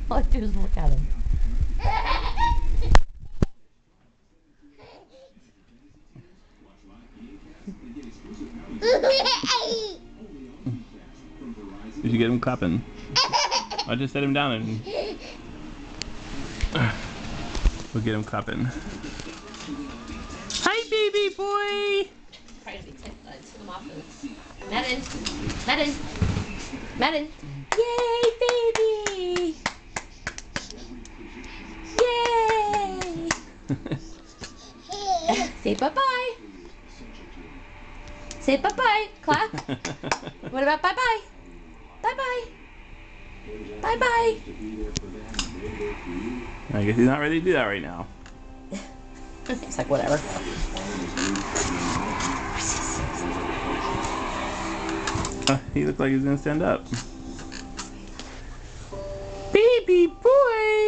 All I do is look at him. You should get him clapping. I just set him down and we'll get him clapping. Hi, baby boy! Try to be took him off of Madden. Madden. Madden. Yay, baby! Yay! Say bye-bye. Say bye-bye. Clap. What about bye-bye? Bye-bye. Bye-bye. I guess he's not ready to do that right now. It's like, whatever. He looked like he was gonna stand up. Baby boy!